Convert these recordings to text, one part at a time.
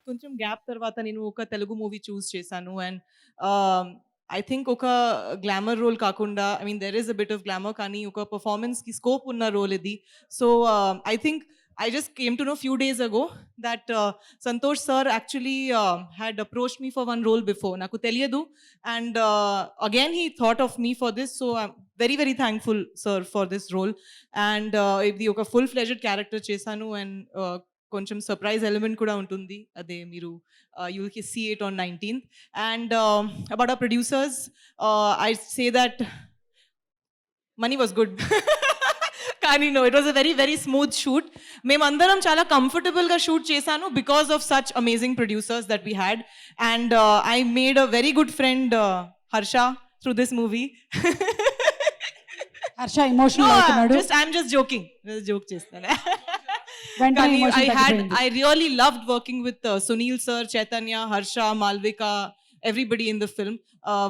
కొంచెం గ్యాప్ తర్వాత నేను ఒక తెలుగు మూవీ చూస్ చేశాను. అండ్ ఐ థింక్ ఒక గ్లామర్ రోల్ కాకుండా, I mean there is a bit of glamour, కానీ ఒక పర్ఫార్మెన్స్‌కి స్కోప్ ఉన్న రోల్ ఇది. So I think I just came to know few days ago that Santosh sir actually had approached me for one role before. Naku teliyadu, and again he thought of me for this. So I'm very very thankful, sir, for this role. And ఇది ఒక full fledged character చేశాను. And కొంచెం surprise element కూడా ఉంటుంది. అదే మీరు you will see it on 19th. And about our producers, I say that money was good. కానీ no, it was a very very smooth shoot. మేమందరం చాలా కంఫర్టబుల్గా షూట్ చేశాను because of such amazing producers that we had. And I made a very good friend Harsha through this movie. Harsha emotional అవుతున్నాడు. I'm just joking. Joke చేస్తాను. I really loved working with Sunil sir, Chaitanya, Harsha, Malvika, everybody in the film.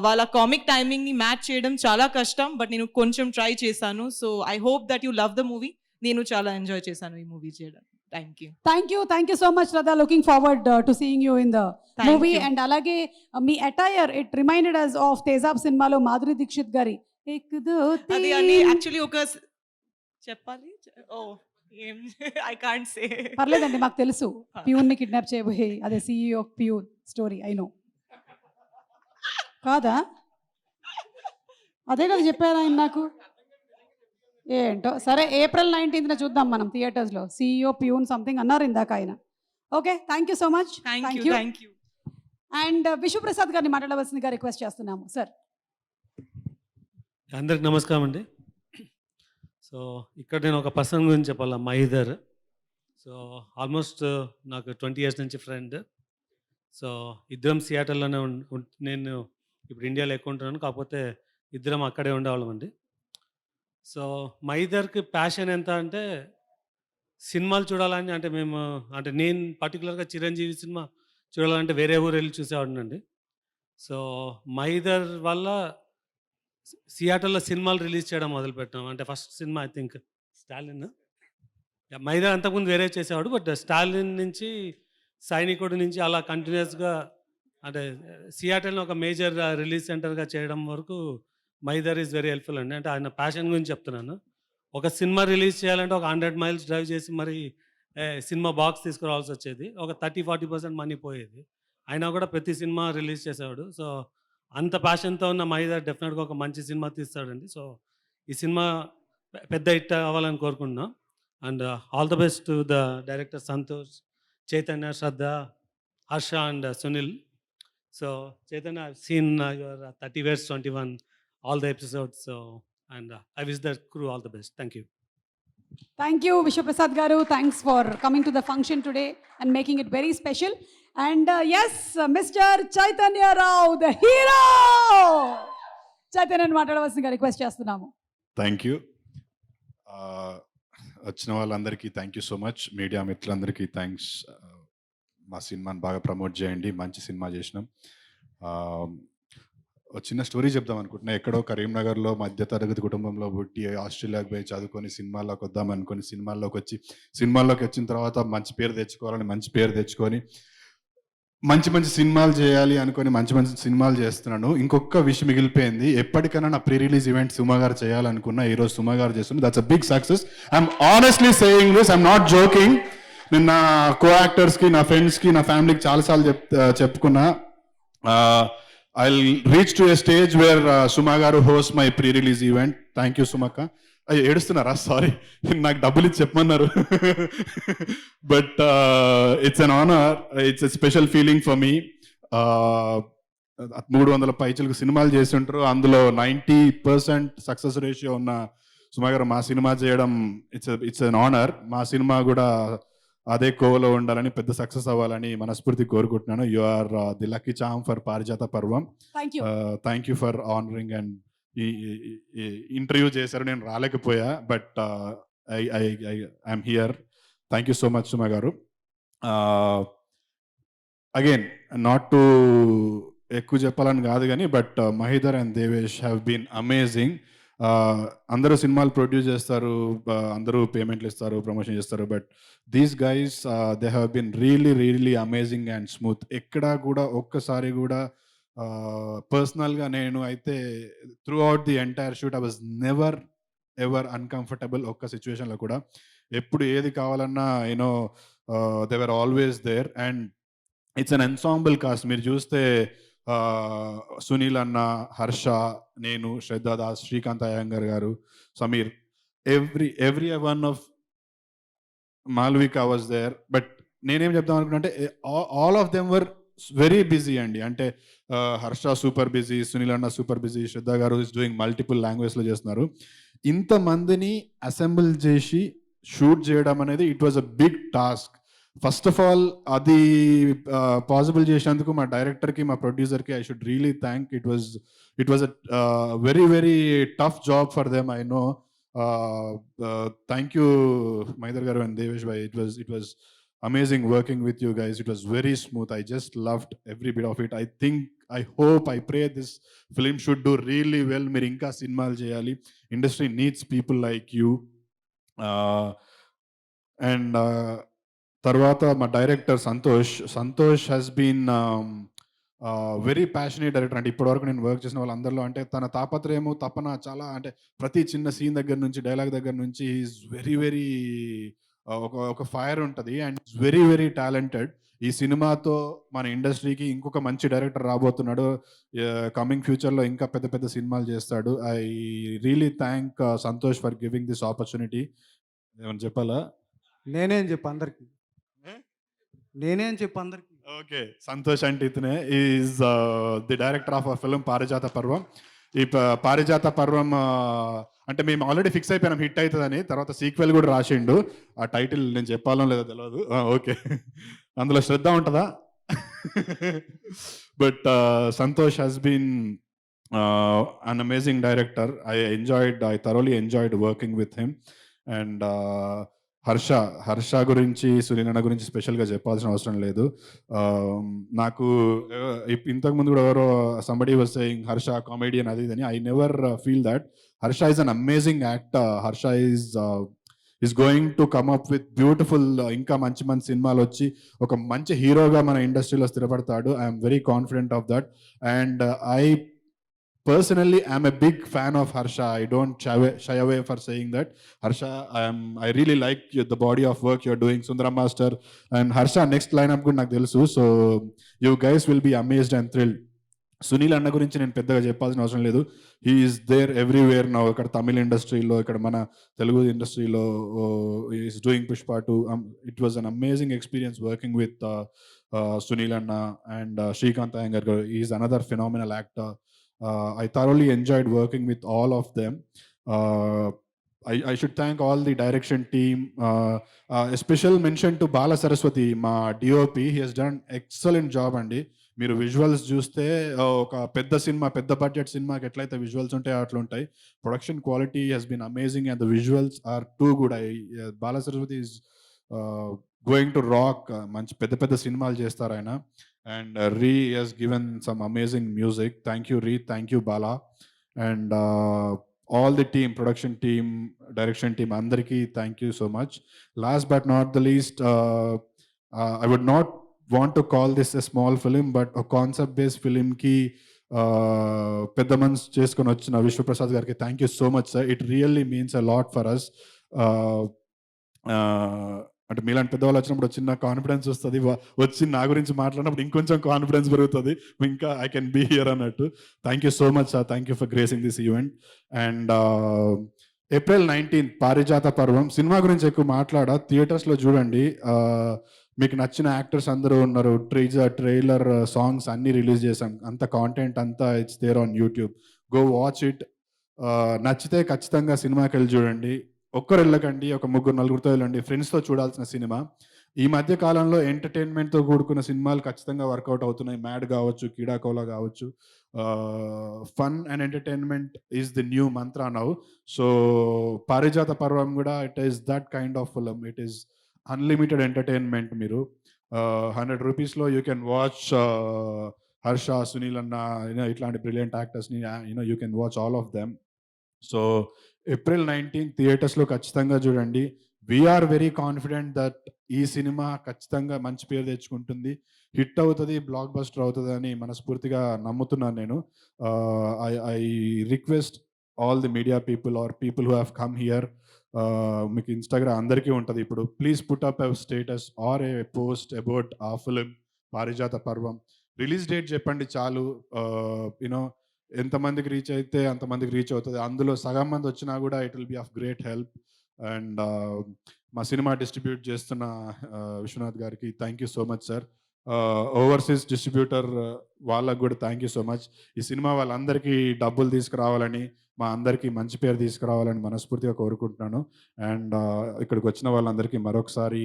వాళ్ళ comic timing ని match చేయడం చాలా కష్టం, but నేను కొంచెం try చేశాను. So I hope that you love the movie. నేను చాలా ఎంజాయ్ చేశాను ఈ మూవీ చేయడం. Thank you so much Radha. Looking forward to seeing you in the movie. And అలాగే మీ attire, it reminded us of Tezaab సినిమాలో మాధురి దీక్షిత్ గారి అది అని యాక్చువల్లీ ఒక చెప్పాలి. Oh I can't say. పర్లేదండి, మాకు తెలుసు. ప్యూన్ ని కిడ్నాప్ చేయబోయే అదే CEO of peon story. I know. కాదా? అదే కదా చెప్పారు ఆయన నాకు. ఏంటో సరే, April 19th చూద్దాం మనం థియేటర్స్లో. CEO ప్యూన్ సంథింగ్ అన్నారు ఇందాక ఆయన. Okay, thank you so much. Thank you. And Vishwaprasad గారిని మాట్లాడవలసిందిగా రిక్వెస్ట్ చేస్తున్నాము సార్. అందరికి నమస్కారం అండి. సో ఇక్కడ నేను ఒక పర్సన్ గురించి చెప్పాలా, మహీధర్. సో ఆల్మోస్ట్ నాకు 20 years నుంచి ఫ్రెండ్. సో ఇద్దరం సియాటల్లోనే నేను ఇప్పుడు ఇండియాలో ఎక్కువ ఉంటున్నాను, కాకపోతే ఇద్దరం అక్కడే ఉండేవాళ్ళం అండి. సో మహీధర్కి ప్యాషన్ ఎంత అంటే సినిమాలు చూడాలని, అంటే మేము అంటే నేను పర్టికులర్గా చిరంజీవి సినిమా చూడాలంటే వేరే ఊరు వెళ్ళి చూసేవాడినండి. సో మహీధర్ వల్ల సియాటల్లో సినిమాలు రిలీజ్ చేయడం మొదలుపెట్టాం. అంటే first cinema I think Stalin. Mahidhar అంతకుముందు వేరే చేసేవాడు, బట్ స్టాలిన్ నుంచి సైనికుడి నుంచి అలా కంటిన్యూస్గా అంటే సియాటల్ని ఒక మేజర్ రిలీజ్ సెంటర్గా చేయడం వరకు మహీధర్ ఈజ్ వెరీ హెల్ప్ఫుల్ అండి. అంటే ఆయన ప్యాషన్ గురించి చెప్తున్నాను. ఒక సినిమా రిలీజ్ చేయాలంటే ఒక 100 miles డ్రైవ్ చేసి మరి సినిమా బాక్స్ తీసుకురావాల్సి వచ్చేది. ఒక 30-40% మనీ పోయేది. అయినా కూడా ప్రతి సినిమా రిలీజ్ చేసేవాడు. సో అంత ప్యాషన్తో ఉన్న మహీధర్ డెఫినెట్గా ఒక మంచి సినిమా తీస్తాడండి. సో ఈ సినిమా పెద్ద హిట్ అవ్వాలని కోరుకుంటున్నాం. And all the best to the director Santosh, Chaitanya, Shraddha, Harsha and Sunil. So Chaitanya, I've seen your 30 West 21 all the episodes. So and I wish the crew all the best. Thank you. Thank you, Vishwaprasad garu. Thanks for coming to the function today and making it very special. And yes, Mr. Chaitanya Rao, the hero. Chaitanya మాట్లాడవలసిందిగా request చేస్తున్నాము. Thank you. వచ్చిన వాళ్ళందరికీ thank you so much. Media మిత్రులందరికీ thanks. మా సినిమాని బాగా promote చేయండి. మంచి సినిమా చేసినాం. చిన్న స్టోరీ చెప్దాం అనుకుంటున్నా. ఎక్కడో కరీంనగర్లో మధ్యతరగతి కుటుంబంలో పుట్టి ఆస్ట్రేలియాకి పోయి చదువుకొని సినిమాల్లోకి వద్దాం అనుకొని సినిమాల్లోకి వచ్చిన తర్వాత మంచి పేరు తెచ్చుకొని మంచి మంచి సినిమాలు చేయాలి అనుకొని మంచి మంచి సినిమాలు చేస్తున్నాను. ఇంకొక విషయం మిగిలిపోయింది. ఎప్పటికైనా నా ప్రీ రిలీజ్ ఈవెంట్ సుమా గారు చేయాలనుకున్నా. ఈరోజు సుమా గారు చేస్తున్నారు. That's a big success. I'm honestly saying this, I'm not joking. నేను నా కో యాక్టర్స్కి, నా ఫ్రెండ్స్కి, నా ఫ్యామిలీకి చాలాసార్లు చెప్పుకున్నా. I reach to a stage where Suma గారు host my pre release event. Thank you సుమక్క. అయ్యో ఏడుస్తున్నారా? సారీ, నాకు డబ్బులు ఇచ్చి చెప్పమన్నారు. But it's an honour, it's a special feeling for me. 300 పైచలకు సినిమాలు చేసి ఉంటారు. అందులో 90% సక్సెస్ రేషియో ఉన్న సుమా గారు మా సినిమా చేయడం ఇట్స్ అన్ ఆనర్. మా సినిమా కూడా అదే కోవలో ఉండాలని, పెద్ద సక్సెస్ అవ్వాలని మనస్ఫూర్తి కోరుకుంటున్నాను. You are the lucky charm for Parijata Parvam. Thank you for honouring. And ఈ ఇంటర్వ్యూ చేశారు, నేను రాలేకపోయా, but I'm here. Thank you so much Suma గారు. అగైన్ నాట్ టు ఎక్కువ చెప్పాలని కాదు కానీ, but Mahidhar and Devesh have been amazing. అందరూ సినిమాలు ప్రొడ్యూస్ చేస్తారు, అందరూ పేమెంట్లు ఇస్తారు, ప్రమోషన్ చేస్తారు. But these guys they have been really amazing and smooth. ఎక్కడా కూడా ఒక్కసారి కూడా పర్సనల్గా నేను అయితే throughout the entire shoot I was never ever uncomfortable. ఒక్క సిచ్యువేషన్లో కూడా ఎప్పుడు ఏది కావాలన్నా you know they were always there. And it's an ensemble cast. మీరు చూస్తే సునీల్ అన్న, హర్ష, నేను, శ్రద్ధా దాస్, శ్రీకాంత్ అయ్యంగర్ గారు, Sameer, every one of Malvika was there. But నేనేం చెప్దాం అనుకున్నా అంటే all of them were very busy అండి. అంటే హర్ష సూపర్ బిజీ, సునీల్ అన్న సూపర్ బిజీ, శ్రద్ధా గారు ఇస్ డూయింగ్ మల్టిపుల్ లాంగ్వేజ్లో చేస్తున్నారు. ఇంతమందిని అసెంబుల్ చేసి షూట్ చేయడం అనేది it was a big task. First of all అది పాసిబుల్ చేసినందుకు మా డైరెక్టర్కి, మా ప్రొడ్యూసర్కి I should really thank. It was a very tough job for them, I know. Thank you Mahidhar గారు అండ్ దేవేష్ భాయ్. It was amazing working with you guys. It was very smooth. I just loved every bit of it. I hope, I pray this film should do really well. Meer inka cinemalu cheyali. Industry needs people like you. And tarvata ma director Santosh has been very passionate director. అంటే ఇప్పటివరకు నేను work చేసిన వాళ్ళందరిలో అంటే తన తాపత్రయము, తపన చాలా, అంటే ప్రతి చిన్న సీన్ దగ్గర నుంచి, డైలాగ్ దగ్గర నుంచి ఈజ్ వెరీ ఒక ఫైర్ ఉంటుంది. And very talented. ఈ సినిమాతో మన ఇండస్ట్రీకి ఇంకొక మంచి డైరెక్టర్ రాబోతున్నాడు. కమింగ్ ఫ్యూచర్లో ఇంకా పెద్ద పెద్ద సినిమాలు చేస్తాడు. I really thank Santosh for giving this opportunity. ఏమని చెప్పాలా? నేనేం చెప్పు అందరికి, నేనేం చెప్పు అందరికి. ఓకే, సంతోష్ అంటే ఇతనే is the director of a film పారిజాత పర్వం. ఈ పారిజాత పర్వం అంటే మేము ఆల్రెడీ ఫిక్స్ అయిపోయినాం హిట్ అవుతుందని. తర్వాత సీక్వెల్ కూడా రాసిండు. ఆ టైటిల్ నేను చెప్పాలో లేదో తెలియదు. ఓకే, అందులో శ్రద్ధ ఉంటుందా? But Santosh has been an amazing director. I thoroughly enjoyed working with him. And Harsha గురించి, సునీల్ గురించి స్పెషల్గా చెప్పాల్సిన అవసరం లేదు. నాకు ఇంతకుముందు కూడా ఎవరో somebody was saying Harsha comedian అది అని. I never feel that. Harsha is an amazing actor. Harsha is going to come up with beautiful, ఇంకా మంచి సినిమాలు వచ్చి ఒక మంచి హీరోగా మన ఇండస్ట్రీలో స్థిరపడతాడు. I'm very confident of that. And personally I'm a big fan of Harsha. I don't shy away for saying that. Harsha, I really like the body of work you're doing, Sundaram Master and Harsha. Next lineup good నాకు తెలుసు. So you guys will be amazed and thrilled. Sunil అన్న గురించి నేను పెద్దగా చెప్పాల్సిన అవసరం లేదు. He is there everywhere now. ఇక్కడ తమిళ ఇండస్ట్రీలో, ఇక్కడ మన తెలుగు ఇండస్ట్రీలో is doing Pushpa 2. It was an amazing experience working with Sunil అన్న అండ్ శ్రీకాంత్ అయ్యంగర్ గారు. Is another phenomenal actor. I thoroughly enjoyed working with all of them. I should thank all the direction team. A special mention to Bala Saraswati, ma DOP. He has done excellent job andi. మీరు visuals చూస్తే ఒక పెద్ద cinema, పెద్ద budget సినిమాకి ఎట్లయితే visuals ఉంటాయో అట్లా ఉంటాయి. Production quality has been amazing and the visuals are too good. Bala Saraswati is going to rock. మంచి పెద్ద సినిమాలు చేస్తారు ఆయన. And Ree has given some amazing music. Thank you, Ree. Thank you, Bala. And all the team, production team, direction team, andariki, thank you so much. Last but not the least, I would not want to call this a small film, but a concept-based film ki పెద్ద మనసు చేసుకొని వచ్చిన విశ్వప్రసాద్ గారికి thank you so much sir. It really means a lot for us. అంటే మీలాంటి పెద్దవాళ్ళు వచ్చినప్పుడు చిన్న కాన్ఫిడెన్స్ వస్తుంది. వచ్చి నా గురించి మాట్లాడినప్పుడు ఇంకొంచెం కాన్ఫిడెన్స్ పెరుగుతుంది. ఇంకా ఐ కెన్ బీ హియర్ అన్నట్టు. Thank you so much sir. Thank you for gracing this event. And April 19th పారిజాత పర్వం సినిమా గురించి ఎక్కువ మాట్లాడా. థియేటర్స్లో చూడండి. మీకు నచ్చిన యాక్టర్స్ అందరూ ఉన్నారు. ట్రైలర్ సాంగ్స్ అన్నీ రిలీజ్ చేసాం. అంత కాంటెంట్ అంతా it's there on YouTube. Go watch it. నచ్చితే ఖచ్చితంగా సినిమాకి వెళ్ళి చూడండి. ఒక్కరు వెళ్ళకండి, ఒక 3-4 వెళ్ళండి. ఫ్రెండ్స్తో చూడాల్సిన సినిమా. ఈ మధ్య కాలంలో ఎంటర్టైన్మెంట్తో కూడుకున్న సినిమాలు ఖచ్చితంగా వర్కౌట్ అవుతున్నాయి. మ్యాడ్ కావచ్చు, కీడాకోలా కావచ్చు. Fun and entertainment is the new mantra now. So Parijata Parvam కూడా it is that kind of film. It is unlimited entertainment. మీరు 100 రూపీస్లో you can watch Harsha, Sunil అన్న, ఇట్లాంటి బ్రిలియంట్ యాక్టర్స్ని you can watch all of them. So April 19 థియేటర్స్లో ఖచ్చితంగా చూడండి. వీఆర్ వెరీ కాన్ఫిడెంట్ దట్ ఈ సినిమా ఖచ్చితంగా మంచి పేరు తెచ్చుకుంటుంది, హిట్ అవుతుంది, బ్లాక్ బస్టర్ అవుతుంది అని మనస్ఫూర్తిగా నమ్ముతున్నాను నేను. I request all the media people or people who have come here, మీకు ఇన్స్టాగ్రామ్ అందరికీ ఉంటుంది ఇప్పుడు, please put up a status or a post about ఆ film Parijata Parvam. Release date చెప్పండి చాలు. యూనో ఎంతమందికి రీచ్ అయితే అంతమందికి రీచ్ అవుతుంది. అందులో సగం మంది వచ్చినా కూడా it will be of great help. And మా సినిమా డిస్ట్రిబ్యూట్ చేస్తున్న విశ్వనాథ్ గారికి thank you so much sir. Overseas distributor వాళ్ళకు కూడా థ్యాంక్ యూ సో మచ్. ఈ సినిమా వాళ్ళందరికీ డబ్బులు తీసుకురావాలని, మా అందరికీ మంచి పేరు తీసుకురావాలని మనస్ఫూర్తిగా కోరుకుంటున్నాను. అండ్ ఇక్కడికి వచ్చిన వాళ్ళందరికీ మరొకసారి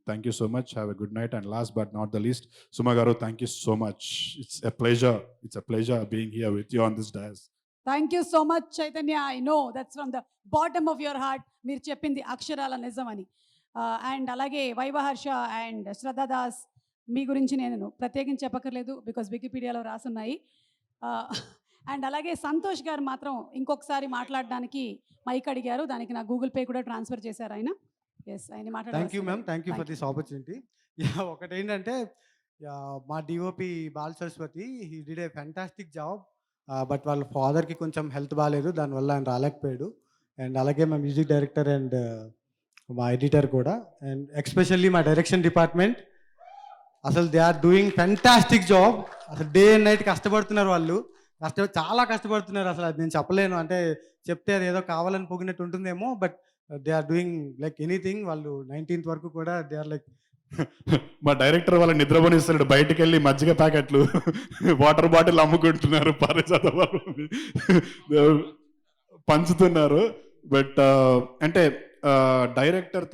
thank you so much. Have a good night. And last but not the least, Suma గారు thank you so much. It's a pleasure being here with you on this dais. Thank you so much Chaitanya. I know that's from the bottom of your heart. మీరు చెప్పింది అక్షరాల నిజం అని. అండ్ అలాగే Viva Harsha and Shraddha Das, మీ గురించి నేను ప్రత్యేకించి చెప్పక్కర్లేదు, బికాస్ వికీపీడియాలో రాసున్నాయి. అండ్ అలాగే సంతోష్ గారు మాత్రం ఇంకొకసారి మాట్లాడడానికి మైక్ అడిగారు, దానికి నా గూగుల్ పే కూడా ట్రాన్స్ఫర్ చేశారు ఆయన. ఎస్, ఆయన thank you ma'am, thank you for Thank this opportunity. ఒకటి ఏంటంటే, మా DOP ball Saraswati, he did a fantastic job. But వాళ్ళ ఫాదర్కి కొంచెం హెల్త్ బాగాలేదు, దానివల్ల ఆయన రాలేకపోయాడు. అండ్ అలాగే మా మ్యూజిక్ డైరెక్టర్ అండ్ మా ఎడిటర్ కూడా, అండ్ ఎక్స్పెషల్లీ మా డైరెక్షన్ డిపార్ట్మెంట్, అసలు they are doing fantastic job. అసలు డే అండ్ నైట్ కష్టపడుతున్నారు వాళ్ళు, చాలా కష్టపడుతున్నారు. అసలు అది నేను చెప్పలేను, అంటే చెప్తే అది ఏదో కావాలని పొగినట్టు ఉంటుందేమో, but they are doing like anything. వాళ్ళు 19th వరకు కూడా దే ఆర్ లైక్ మా డైరెక్టర్ వాళ్ళ నిద్రపోనిస్తాడు, బయటకు వెళ్ళి మజ్జిగ ప్యాకెట్లు వాటర్ బాటిల్ అమ్ముకుంటున్నారు, పారిజాత పంచుతున్నారు. బట్ అంటే director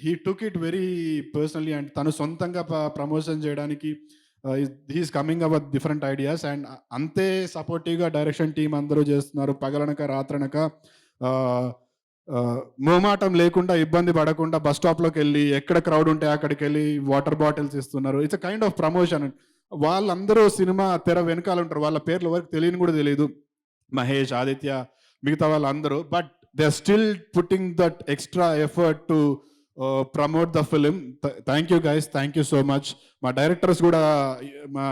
he took it very personally, and తను సొంతంగా ప్రమోషన్ చేయడానికి he's coming up with different ideas. And అంతే సపోర్టివ్గా డైరెక్షన్ టీం అందరూ చేస్తున్నారు, పగలనక రాత్రనక. మోమాటం లేకుండా, ఇబ్బంది పడకుండా బస్ స్టాప్లోకి వెళ్ళి ఎక్కడ క్రౌడ్ ఉంటే అక్కడికి వెళ్ళి వాటర్ బాటిల్స్ ఇస్తున్నారు. It's a kind of promotion. వాళ్ళందరూ సినిమా తెర వెనకాల ఉంటారు, వాళ్ళ పేర్లు ఎవరికి తెలియని కూడా తెలియదు, మహేష్, ఆదిత్య, మిగతా వాళ్ళందరూ. But they are still putting that extra effort to promote the film. Thank you guys, thank you so much. మా డైరెక్టర్స్ కూడా మా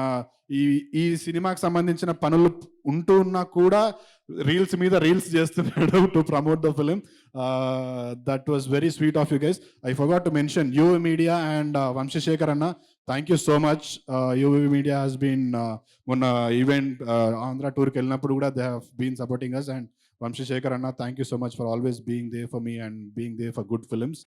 ఈ సినిమాకి సంబంధించిన పనులు ఉంటూ ఉన్నా కూడా రీల్స్ మీద రీల్స్ చేస్తున్నాడు to promote the film. That was very sweet of you guys. I forgot to mention UV media and Vamshashekhar అన్న, thank you so much. UV media has been మొన్న ఈవెంట్ ఆంధ్ర టూర్కి వెళ్ళినప్పుడు కూడా they have been supporting us. And Vamshashekhar అన్న, thank you so much for always being there for me and being there for good films.